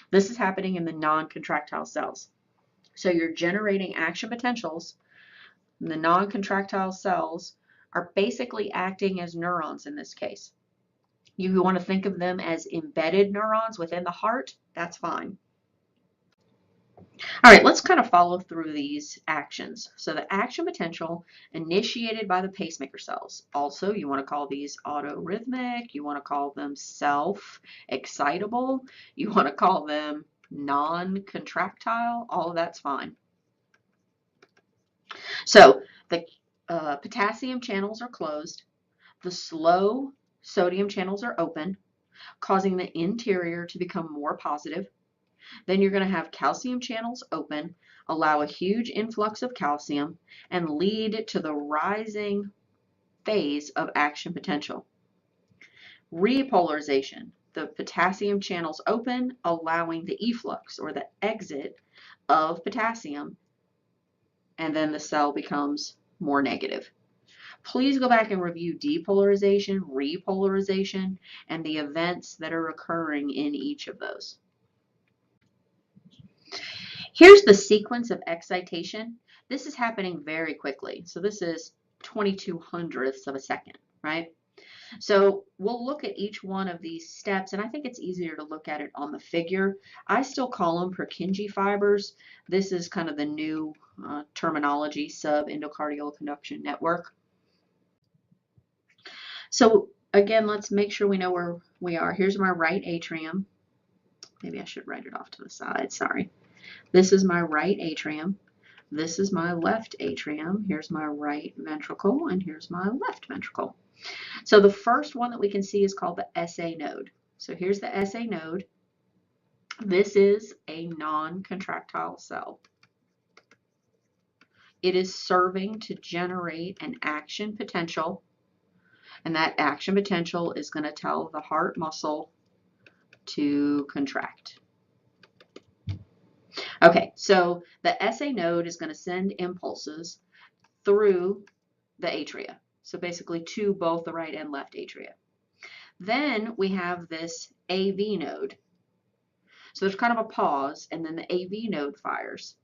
This is happening in the non-contractile cells. So you're generating action potentials. The non-contractile cells are basically acting as neurons in this case. You want to think of them as embedded neurons within the heart, that's fine. All right, let's kind of follow through these actions. So the action potential initiated by the pacemaker cells. Also, you want to call these autorhythmic, you want to call them self-excitable, you want to call them non-contractile, all of that's fine. So the potassium channels are closed, the slow sodium channels are open, causing the interior to become more positive. Then you're going to have calcium channels open, allow a huge influx of calcium, and lead to the rising phase of action potential. Repolarization. The potassium channels open, allowing the efflux or the exit of potassium, and then the cell becomes more negative. Please go back and review depolarization, repolarization, and the events that are occurring in each of those. Here's the sequence of excitation. This is happening very quickly. So this is 22/100ths of a second, right? So we'll look at each one of these steps, and I think it's easier to look at it on the figure. I still call them Purkinje fibers. This is kind of the new terminology, subendocardial conduction network. So again, let's make sure we know where we are. Here's my right atrium. Maybe I should write it off to the side, sorry. This is my right atrium. This is my left atrium. Here's my right ventricle, and here's my left ventricle. So the first one that we can see is called the SA node. So here's the SA node. This is a non-contractile cell. It is serving to generate an action potential, and that action potential is going to tell the heart muscle to contract. Okay, so the SA node is going to send impulses through the atria. So basically to both the right and left atria. Then we have this AV node. So there's kind of a pause, and then the AV node fires.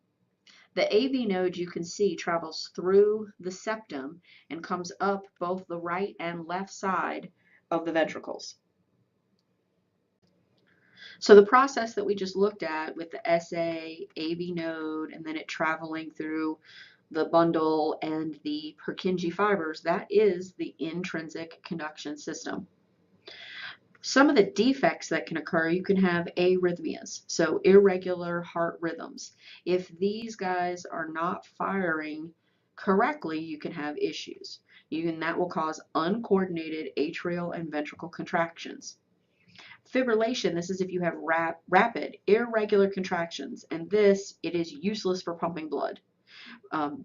The AV node, you can see, travels through the septum and comes up both the right and left side of the ventricles. So the process that we just looked at with the SA, AV node, and then it traveling through the bundle and the Purkinje fibers, that is the intrinsic conduction system. Some of the defects that can occur, you can have arrhythmias, so irregular heart rhythms. If these guys are not firing correctly, you can have issues. That will cause uncoordinated atrial and ventricle contractions. Fibrillation, this is if you have rapid, irregular contractions, and it is useless for pumping blood.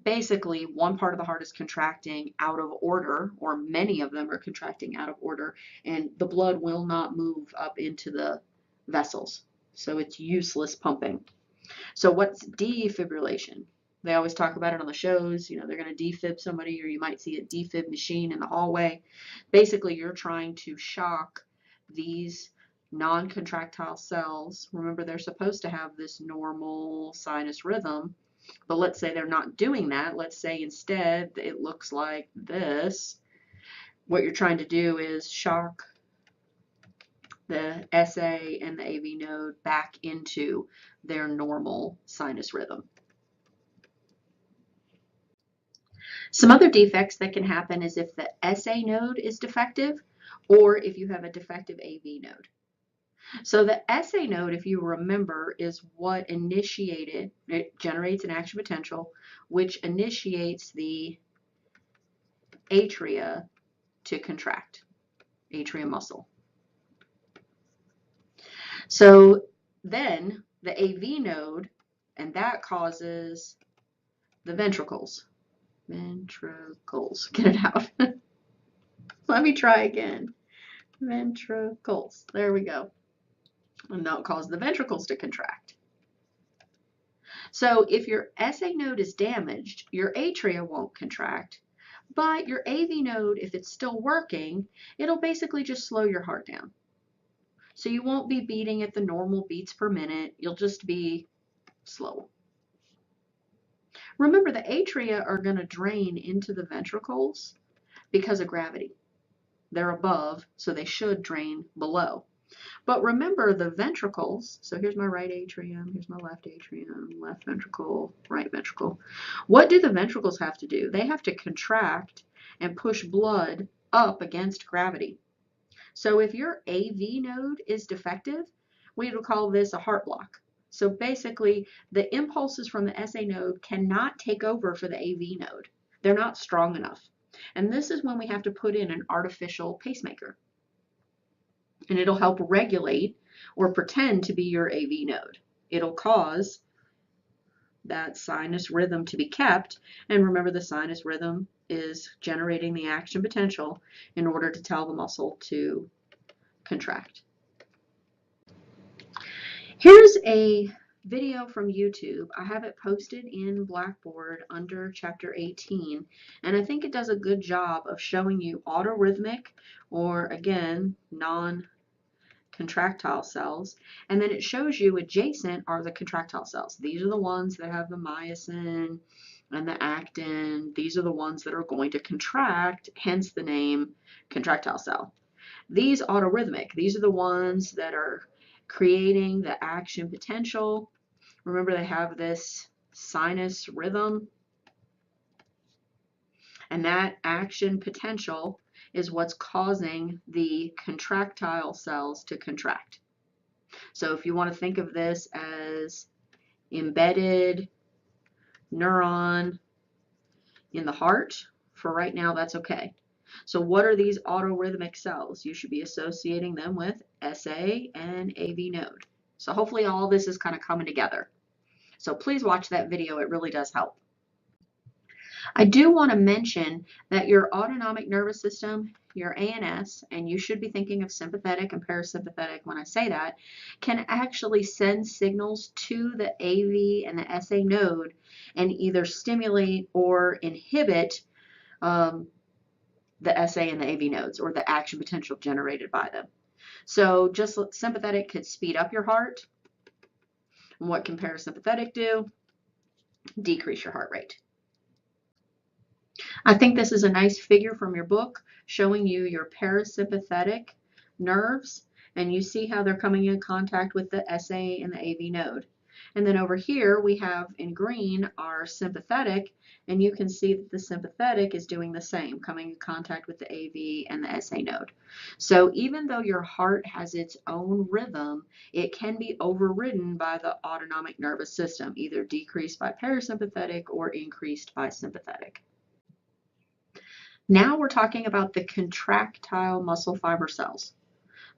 Basically, one part of the heart is contracting out of order, or many of them are contracting out of order, and the blood will not move up into the vessels. So it's useless pumping. So what's defibrillation? They always talk about it on the shows. They're going to defib somebody, or you might see a defib machine in the hallway. Basically, you're trying to shock these non-contractile cells. Remember, they're supposed to have this normal sinus rhythm, but let's say they're not doing that. Let's say instead it looks like this. What you're trying to do is shock the SA and the AV node back into their normal sinus rhythm. Some other defects that can happen is if the SA node is defective, or if you have a defective AV node. So the SA node, if you remember, is what it generates an action potential, which initiates the atria to contract, atrial muscle. So then the AV node, and that causes the ventricles. Get it out. Let me try again. Ventricles. There we go. And that'll cause the ventricles to contract. So if your SA node is damaged, your atria won't contract, but your AV node, if it's still working, it'll basically just slow your heart down. So you won't be beating at the normal beats per minute. You'll just be slow. Remember, the atria are going to drain into the ventricles because of gravity. They're above, so they should drain below. But remember, the ventricles, so here's my right atrium, here's my left atrium, left ventricle, right ventricle. What do the ventricles have to do? They have to contract and push blood up against gravity. So if your AV node is defective, we would call this a heart block. So basically, the impulses from the SA node cannot take over for the AV node. They're not strong enough. And this is when we have to put in an artificial pacemaker. And it'll help regulate or pretend to be your AV node. It'll cause that sinus rhythm to be kept. And remember, the sinus rhythm is generating the action potential in order to tell the muscle to contract. Here's a video from YouTube. I have it posted in Blackboard under Chapter 18, and I think it does a good job of showing you autorhythmic, or again, non-contractile cells, and then it shows you adjacent are the contractile cells. These are the ones that have the myosin and the actin. These are the ones that are going to contract, hence the name contractile cell. These autorhythmic, these are the ones that are creating the action potential. Remember, they have this sinus rhythm, and that action potential is what's causing the contractile cells to contract. So if you want to think of this as embedded neuron in the heart, for right now, that's okay. So what are these autorhythmic cells? You should be associating them with SA and AV node. So hopefully all this is kind of coming together. So please watch that video. It really does help. I do want to mention that your autonomic nervous system, your ANS, and you should be thinking of sympathetic and parasympathetic when I say that, can actually send signals to the AV and the SA node and either stimulate or inhibit um, the SA and the AV nodes, or the action potential generated by them. So just sympathetic could speed up your heart. And what can parasympathetic do? Decrease your heart rate. I think this is a nice figure from your book showing you your parasympathetic nerves, and you see how they're coming in contact with the SA and the AV node. And then over here we have in green our sympathetic, and you can see that the sympathetic is doing the same, coming in contact with the AV and the SA node. So even though your heart has its own rhythm, it can be overridden by the autonomic nervous system, either decreased by parasympathetic or increased by sympathetic. Now we're talking about the contractile muscle fiber cells.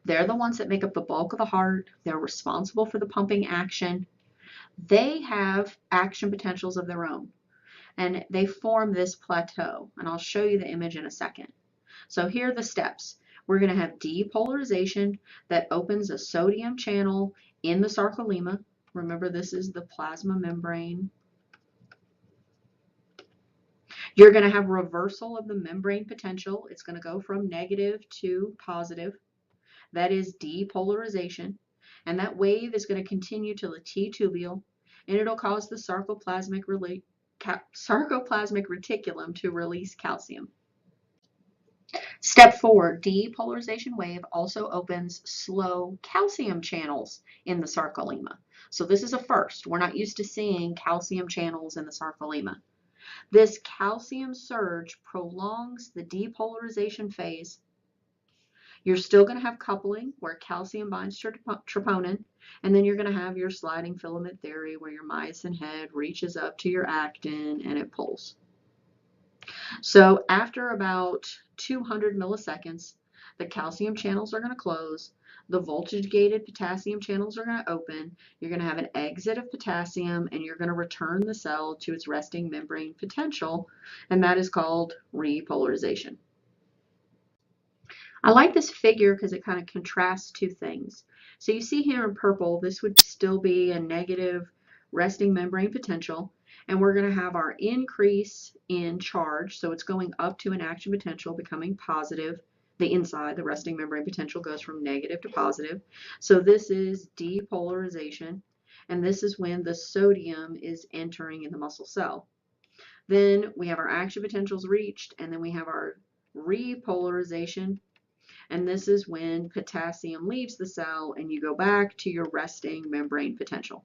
They're the ones that make up the bulk of the heart. They're responsible for the pumping action. They have action potentials of their own, and they form this plateau. And I'll show you the image in a second. So here are the steps. We're going to have depolarization that opens a sodium channel in the sarcolemma. Remember, this is the plasma membrane. You're going to have reversal of the membrane potential. It's going to go from negative to positive. That is depolarization. And that wave is going to continue to the T-tubule, and it'll cause the sarcoplasmic reticulum to release calcium. Step 4, depolarization wave also opens slow calcium channels in the sarcolemma. So this is a first. We're not used to seeing calcium channels in the sarcolemma. This calcium surge prolongs the depolarization phase. You're still going to have coupling where calcium binds to troponin, and then you're going to have your sliding filament theory where your myosin head reaches up to your actin and it pulls. So after about 200 milliseconds, the calcium channels are going to close. The voltage-gated potassium channels are going to open. You're going to have an exit of potassium, and you're going to return the cell to its resting membrane potential, and that is called repolarization. I like this figure because it kind of contrasts two things. So you see here in purple, this would still be a negative resting membrane potential, and we're going to have our increase in charge. So it's going up to an action potential, becoming positive. The inside, the resting membrane potential, goes from negative to positive. So this is depolarization, and this is when the sodium is entering in the muscle cell. Then we have our action potentials reached, and then we have our repolarization, and this is when potassium leaves the cell and you go back to your resting membrane potential.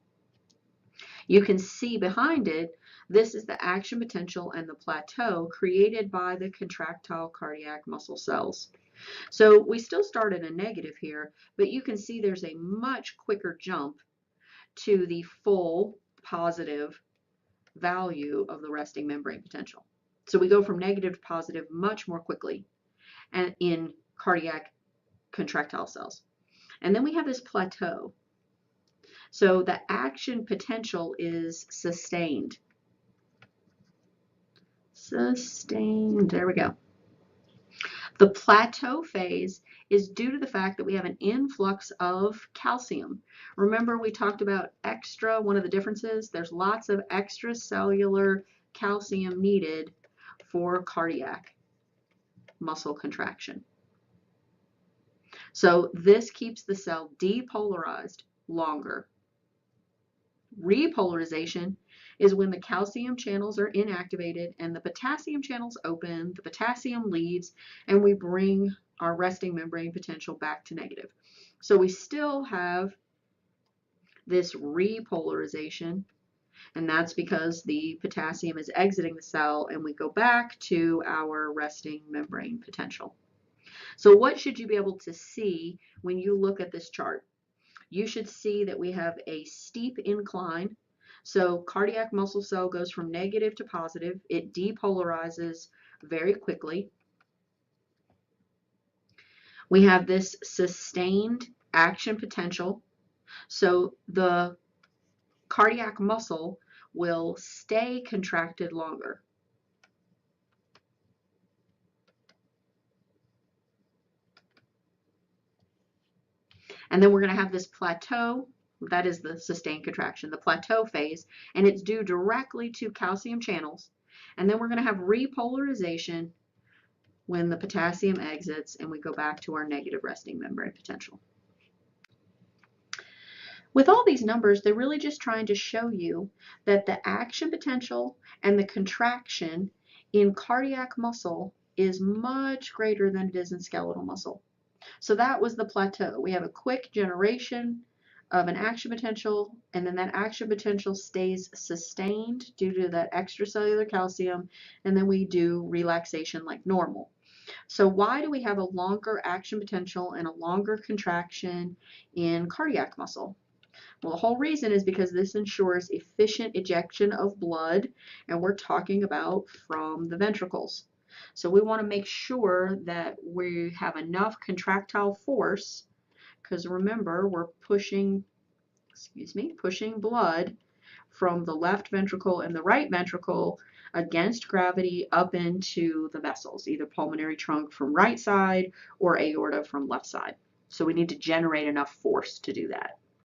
You can see behind it, this is the action potential and the plateau created by the contractile cardiac muscle cells. So we still start at a negative here, but you can see there's a much quicker jump to the full positive value of the resting membrane potential. So we go from negative to positive much more quickly and in cardiac contractile cells. And then we have this plateau. So the action potential is sustained. Sustained, there we go. The plateau phase is due to the fact that we have an influx of calcium. Remember we talked about one of the differences, there's lots of extracellular calcium needed for cardiac muscle contraction. So this keeps the cell depolarized longer. Repolarization is when the calcium channels are inactivated and the potassium channels open, the potassium leaves, and we bring our resting membrane potential back to negative. So we still have this repolarization, and that's because the potassium is exiting the cell and we go back to our resting membrane potential. So what should you be able to see when you look at this chart? You should see that we have a steep incline. So cardiac muscle cell goes from negative to positive. It depolarizes very quickly. We have this sustained action potential. So the cardiac muscle will stay contracted longer. And then we're going to have this plateau. That is the sustained contraction, the plateau phase, and it's due directly to calcium channels. And then we're going to have repolarization when the potassium exits and we go back to our negative resting membrane potential. With all these numbers, they're really just trying to show you that the action potential and the contraction in cardiac muscle is much greater than it is in skeletal muscle. So that was the plateau. We have a quick generation of an action potential, and then that action potential stays sustained due to that extracellular calcium, and then we do relaxation like normal. So why do we have a longer action potential and a longer contraction in cardiac muscle? Well, the whole reason is because this ensures efficient ejection of blood, and we're talking about from the ventricles. So we want to make sure that we have enough contractile force, because remember, we're pushing blood from the left ventricle and the right ventricle against gravity up into the vessels, either pulmonary trunk from right side or aorta from left side. So we need to generate enough force to do that.